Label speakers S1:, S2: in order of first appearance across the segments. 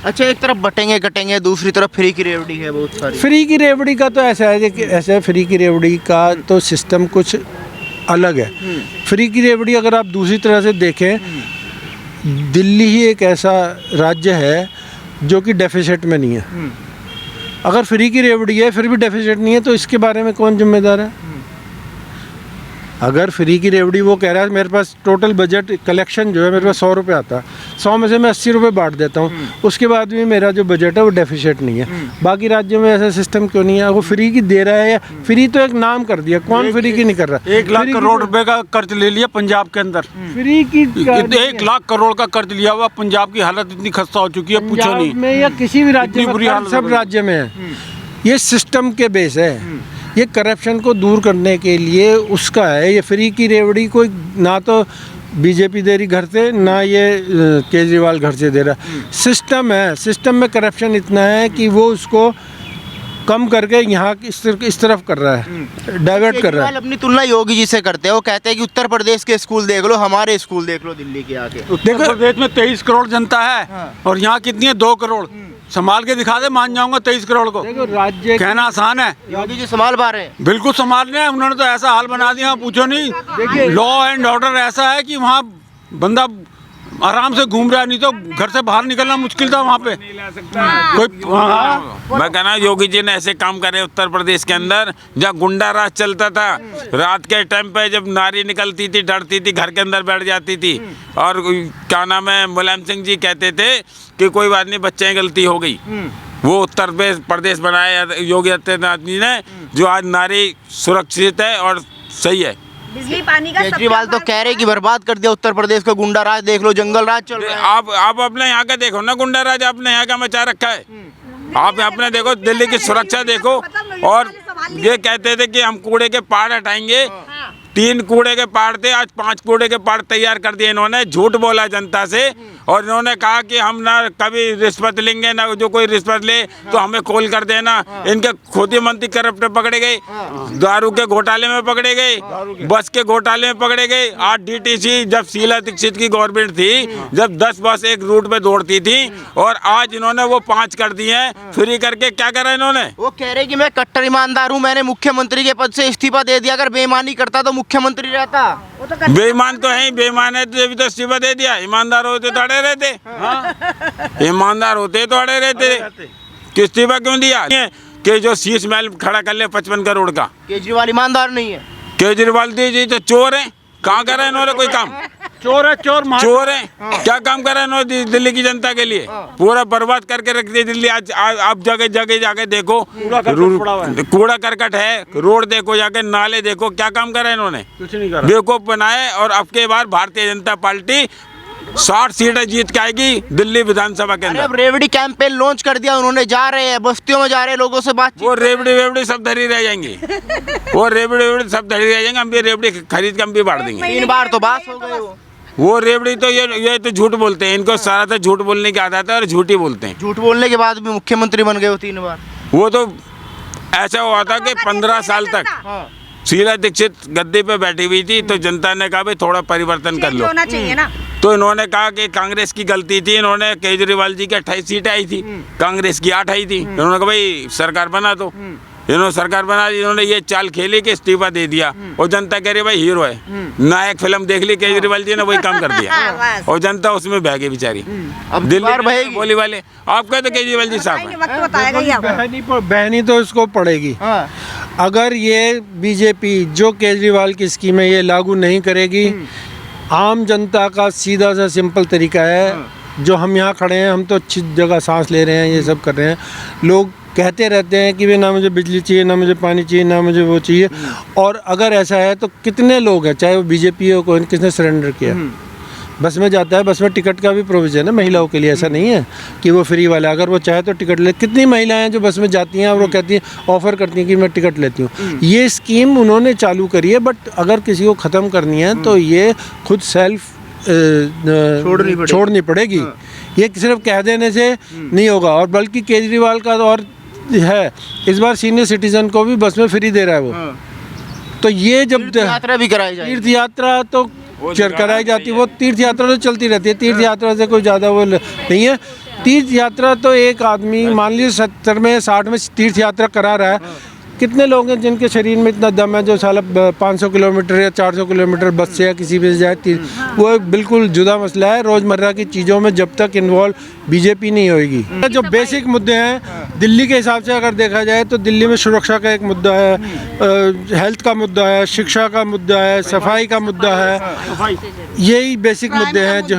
S1: अच्छा, एक तरफ बटेंगे कटेंगे, दूसरी तरफ फ्री की रेवड़ी है बहुत सारी।
S2: फ्री की रेवड़ी का तो ऐसा है कि ऐसा फ्री की रेवड़ी का तो सिस्टम कुछ अलग है। फ्री की रेवड़ी अगर आप दूसरी तरह से देखें, दिल्ली ही एक ऐसा राज्य है जो कि डेफिसिट में नहीं है। अगर फ्री की रेवड़ी है फिर भी डेफिसिट नहीं है, तो इसके बारे में कौन जिम्मेदार है? अगर फ्री की रेवड़ी वो कह रहा है मेरे पास टोटल बजट कलेक्शन जो है मेरे पास 100 रुपये आता है, 100 में से मैं 80 रुपये बांट देता हूँ, उसके बाद भी मेरा जो बजट है वो डेफिसिट नहीं है। बाकी राज्यों में ऐसा सिस्टम क्यों नहीं है? वो फ्री की दे रहा है, या फ्री तो एक नाम कर दिया, कौन फ्री की नहीं कर रहा?
S3: 1 लाख करोड़ रुपए का कर्ज ले लिया पंजाब के अंदर।
S2: फ्री की
S3: 1 लाख करोड़ का कर्ज लिया हुआ। पंजाब की हालत इतनी खस्ता हो चुकी है, पूछो नहीं।
S2: में या किसी भी राज्य
S3: इतनी
S2: में,
S3: बुरी हालत
S2: सब
S3: हो गई।
S2: राज्य में है। ये सिस्टम के बेस है। ये करप्शन को दूर करने के लिए उसका है। ये फ्री की रेवड़ी कोई ना तो बीजेपी दे रही घर से, ना ये केजरीवाल घर से दे रहा। सिस्टम है, सिस्टम में करप्शन इतना है कि वो उसको कम करके यहाँ इस तरफ कर रहा है, डाइवर्ट कर रहा है।
S1: अपनी तुलना योगी जी से करते हैं। वो कहते हैं कि उत्तर प्रदेश के स्कूल देख लो, हमारे स्कूल देख लो दिल्ली के आके।
S3: उत्तर प्रदेश में 23 करोड़ जनता है और यहाँ कितनी है? 2 करोड़। संभाल के दिखा दे, मान जाऊंगा 23 करोड़ को।
S2: देखो राज्य
S3: कहना आसान है।
S1: योगी जी संभाल पा रहे हैं?
S3: बिल्कुल संभाल रहे हैं। उन्होंने तो ऐसा हाल बना दिया, पूछो नहीं।
S2: देखिए,
S3: लॉ एंड ऑर्डर ऐसा है कि वहाँ बंदा आराम से घूम रहा है, नहीं तो घर से बाहर निकलना मुश्किल था वहाँ पे। कोई
S4: मैं कहना योगी जी ने ऐसे काम करे उत्तर प्रदेश के अंदर, जहाँ गुंडा राज चलता था। रात के टाइम पे जब नारी निकलती थी, डरती थी, घर के अंदर बैठ जाती थी। और क्या नाम है, मुलायम सिंह जी कहते थे कि कोई बात नहीं, बच्चे की गलती हो गई। वो उत्तर प्रदेश बनाया योगी आदित्यनाथ जी ने, जो आज नारी सुरक्षित है और सही है।
S5: बिजली पानी का
S1: केजरीवाल तो कह रहे हैं कि बर्बाद कर दिया उत्तर प्रदेश को, गुंडा राज देख लो, जंगल राज चल रहा है।
S4: आप अपने यहाँ का देखो ना, गुंडा राज अपने यहाँ का मचा रखा है। आप अपने देखो, दिल्ली की सुरक्षा देखो। और ये कहते थे कि हम कूड़े के पहाड़ हटाएंगे। 3 कूड़े के पहाड़ थे, आज 5 कूड़े के पहाड़ तैयार कर दिए इन्होंने। झूठ बोला जनता से, और इन्होंने कहा कि हम ना कभी रिश्वत लेंगे ना, जो कोई रिश्वत ले तो हमें कॉल कर देना। इनके खुद ही मंत्री करप्ट पकड़े गए, दारू के घोटाले में पकड़े गए, बस के घोटाले में पकड़े गए। आज डीटीसी जब शीला दीक्षित की गवर्नमेंट थी, जब 10 बस एक रूट पे दौड़ती थी, और आज इन्होंने वो 5 कर दिए हैं फ्री करके। क्या करा इन्होंने?
S1: वो कह रहे कि मैं कट्टर ईमानदार हूँ, मैंने मुख्यमंत्री के पद से इस्तीफा दे दिया, अगर बेईमानी करता तो मुख्यमंत्री रहता।
S4: बेईमान तो है, बेईमान है तो तो इस्तीफा दे दिया। ईमानदार होते तो अड़े रहते। ईमानदार होते तो अड़े रहते। इस्तीफा क्यों दिया? कि जो शीश महल खड़ा कर ले 55 करोड़ का।
S1: केजरीवाल ईमानदार नहीं है?
S4: केजरीवाल जी तो चोर है। कहाँ करा इन्होंने कोई काम?
S3: चोर है,
S4: चोर है। क्या काम करा इन्होंने दिल्ली की जनता के लिए? पूरा बर्बाद करके रख दिया दिल्ली। आज आप जगह जगह जाके देखो, कूड़ा करकट है। रोड देखो, जाके नाले देखो, क्या काम करा इन्होंने?
S3: कुछ नहीं करा।
S4: बेवकूफ बनाए। और अब के बार भारतीय जनता पार्टी 60 सीटें जीत के आएगी दिल्ली विधानसभा के
S1: अरे
S4: अंदर।
S1: अब रेवड़ी कैंपेन लॉन्च कर दिया उन्होंने, जा रहे हैं बस्तियों में, जा रहे हैं लोगों से बात।
S4: वो रेवड़ी वेवड़ी सब धरी रह जाएंगी। वो रेवड़ी वेवड़ी सब धरी रह जाएंगे। हम भी रेवड़ी खरीद के हम भी बांट देंगे।
S1: 3 बार तो बात हो गए।
S4: वो रेवड़ी तो ये तो झूठ बोलते हैं। इनको सारा तो झूठ बोलने की आदत है और झूठ ही बोलते हैं।
S1: झूठ बोलने के बाद भी मुख्यमंत्री बन गए वो 3 बार।
S4: वो तो ऐसा हुआ था कि 15 साल तक शीला दीक्षित गद्दी पे बैठी हुई थी, तो जनता ने कहा भाई थोड़ा परिवर्तन कर लो।
S5: होना चाहिए ना।
S4: तो इन्होंने कहा कि कांग्रेस की गलती थी। इन्होंने केजरीवाल जी की 28 सीटें आई थी, कांग्रेस की 8 आई थी। इन्होंने कहा भाई सरकार बना दो। इन्होंने सरकार बना दी। इन्होंने ये चाल खेली कि इस्तीफा दे दिया, और जनता कह रही भाई हीरो है, नायक फिल्म देख ली केजरीवाल जी ने, वही काम कर दिया। और जनता उसमें बह गई बेचारी।
S1: अब
S4: दिल्ली
S1: बार
S4: में
S1: बहेगी।
S4: बोली वाले आप कहते केजरीवाल जी साहब हैं।
S5: वक्त बताएगा ही आपको।
S2: बहनी तो इसको पड़ेगी। अगर ये बीजेपी जो केजरीवाल की स्कीम है ये लागू नहीं करेगी, आम जनता का सीधा सा सिंपल तरीका है, जो हम यहाँ खड़े हैं, हम तो अच्छी जगह सांस ले रहे हैं, ये सब कर रहे हैं। लोग कहते रहते हैं कि भाई ना मुझे बिजली चाहिए, ना मुझे पानी चाहिए, ना मुझे वो चाहिए। और अगर ऐसा है तो कितने लोग हैं, चाहे वो बीजेपी हो, कोई किसने सरेंडर किया? बस में जाता है, बस में टिकट का भी प्रोविज़न है महिलाओं के लिए। ऐसा नहीं है कि वो फ्री वाला, अगर वो चाहे तो टिकट ले। कितनी महिलाएं हैं जो बस में जाती हैं और वो कहती हैं, ऑफ़र करती हैं कि मैं टिकट लेती हूँ। ये स्कीम उन्होंने चालू करी है, बट अगर किसी को ख़त्म करनी है तो ये खुद सेल्फ छोड़नी पड़ेगी। ये सिर्फ कह देने से नहीं होगा। और बल्कि केजरीवाल का और है, इस बार सीनियर सिटीजन को भी बस में फ्री दे रहा है वो। तो ये जब
S1: तीर्थ यात्रा भी कराई जाएगी।
S2: तीर्थ यात्रा तो कराई जाती है, वो तीर्थ यात्रा तो चलती रहती है। तीर्थ यात्रा से कोई ज़्यादा वो नहीं है। तीर्थ यात्रा तो एक आदमी मान लीजिए 70 में 60 में तीर्थ यात्रा करा रहा है, कितने लोग हैं जिनके शरीर में इतना दम है जो साला 500 किलोमीटर या 400 किलोमीटर बस से या किसी भी से जाए। वो एक बिल्कुल जुदा मसला है। रोज़मर्रा की चीज़ों में जब तक इन्वॉल्व बीजेपी नहीं होएगी। जो बेसिक मुद्दे हैं दिल्ली के हिसाब से अगर देखा जाए तो दिल्ली में सुरक्षा का एक मुद्दा है, हेल्थ का मुद्दा है, शिक्षा का मुद्दा है, सफाई का मुद्दा है, यही बेसिक मुद्दे हैं। जो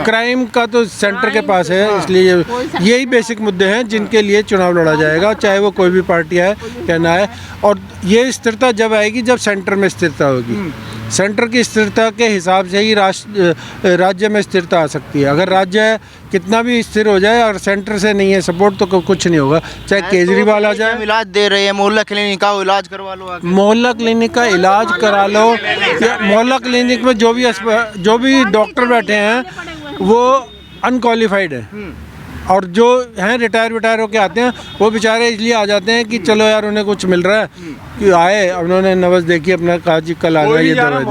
S2: क्राइम का तो सेंटर के पास है, इसलिए यही बेसिक मुद्दे हैं जिनके लिए चुनाव लड़ा जाएगा, चाहे वो कोई भी पार्टी है या ना है। और ये स्थिरता जब आएगी जब सेंटर में स्थिरता होगी। सेंटर की स्थिरता के हिसाब से ही राज्य में स्थिरता आ सकती है। अगर राज्य कितना भी स्थिर हो जाए और सेंटर से नहीं है सपोर्ट तो कुछ नहीं होगा, चाहे केजरीवाल आ जाए।
S1: इलाज दे रहे हैं, मोहल्ला क्लिनिक का इलाज करवा लो आके।
S2: मोहल्ला क्लिनिक का इलाज करा लो, या मोहल्ला क्लिनिक में जो भी डॉक्टर बैठे हैं वो अनक्वालिफाइड है, और जो हैं रिटायर होके आते हैं वो बेचारे इसलिए आ जाते हैं कि चलो यार उन्हें कुछ मिल रहा है कि आए, उन्होंने नवज देखी अपना कहा जी कल आ जाए ये दवा दे।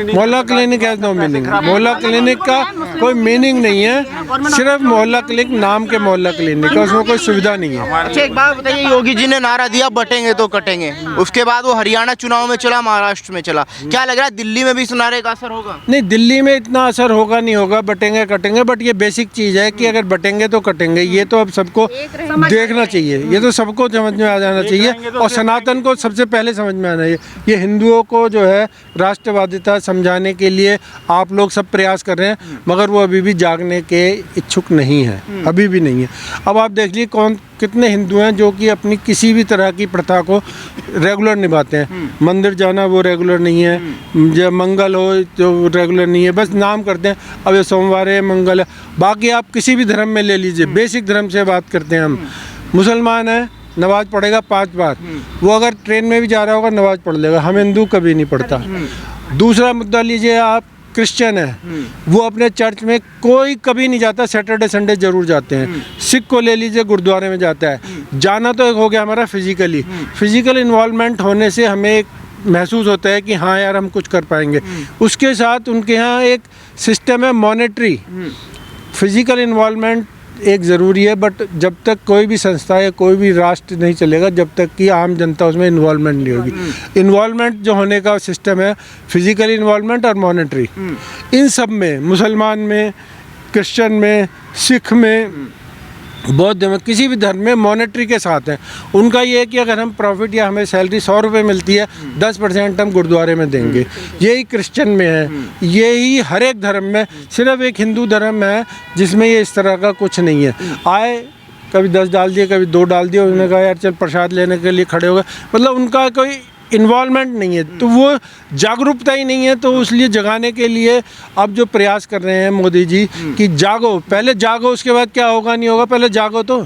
S2: मोहल्ला क्लिनिक हैज़ नो मीनिंग। मोहल्ला क्लिनिक का कोई मीनिंग नहीं है, सिर्फ मोहल्ला क्लिनिक नाम के मोहल्ला क्लिनिक है, उसमें कोई सुविधा नहीं है।
S1: अच्छा एक बात बताइए, योगी जी ने नारा दिया बटेंगे तो कटेंगे, उसके बाद वो हरियाणा चुनाव में चला, महाराष्ट्र में चला, क्या लग रहा है दिल्ली में भी इस नारे का असर होगा?
S2: नहीं, दिल्ली में इतना असर होगा नहीं होगा, बटेंगे कटेंगे, बट ये बेसिक चीज़ है कि अगर बटेंगे तो कटेंगे, ये तो अब सबको देखना चाहिए, ये तो सबको समझ में आ जाना चाहिए। और सनातन को सबसे पहले समझ में आना चाहिए। ये हिंदुओं को जो है राष्ट्रवादिता समझाने के लिए आप लोग सब प्रयास कर रहे हैं, मगर वो अभी भी जागने के इच्छुक नहीं है, अभी भी नहीं है। अब आप देख लीजिए कितने हिंदू हैं जो कि अपनी किसी भी तरह की प्रथा को रेगुलर निभाते हैं। मंदिर जाना वो रेगुलर नहीं है, जब मंगल हो तो रेगुलर नहीं है, बस नाम करते हैं अब ये सोमवार है मंगल है। बाकी आप किसी भी धर्म में ले लीजिए, बेसिक धर्म से बात करते हैं हम। मुसलमान है नमाज पढ़ेगा 5 बार, वो अगर ट्रेन में भी जा रहा होगा नमाज पढ़ लेगा। हम हिंदू कभी नहीं पढ़ता। दूसरा मुद्दा लीजिए आप, क्रिश्चियन है वो अपने चर्च में कोई कभी नहीं जाता, सैटरडे संडे जरूर जाते हैं। सिख को ले लीजिए गुरुद्वारे में जाता है। जाना तो एक हो गया हमारा फिजिकल इन्वॉल्वमेंट होने से हमें एक महसूस होता है कि हाँ यार हम कुछ कर पाएंगे। उसके साथ उनके यहाँ एक सिस्टम है मॉनेटरी। फिजिकल इन्वॉल्वमेंट एक ज़रूरी है, बट जब तक कोई भी संस्था या कोई भी राष्ट्र नहीं चलेगा जब तक कि आम जनता उसमें इन्वॉल्वमेंट नहीं होगी। इन्वॉल्वमेंट जो होने का सिस्टम है फिजिकल इन्वॉल्वमेंट और मॉनेटरी, इन सब में मुसलमान में, क्रिश्चियन में, सिख में, बौद्ध में, किसी भी धर्म में मॉनेटरी के साथ हैं। उनका ये है कि अगर हम प्रॉफिट या हमें सैलरी 100 रुपये मिलती है 10% हम गुरुद्वारे में देंगे। यही क्रिश्चियन में है, यही हर एक धर्म में। सिर्फ एक हिंदू धर्म है जिसमें ये इस तरह का कुछ नहीं है। आए कभी 10 डाल दिए, कभी 2 डाल दिए, उन्होंने कहा यार चल प्रसाद लेने के लिए खड़े हो गए, मतलब उनका कोई इन्वॉल्वमेंट नहीं है। तो वो जागरूकता ही नहीं है, तो इसलिए जगाने के लिए अब जो प्रयास कर रहे हैं मोदी जी कि जागो, पहले जागो, उसके बाद क्या होगा नहीं होगा, पहले जागो तो।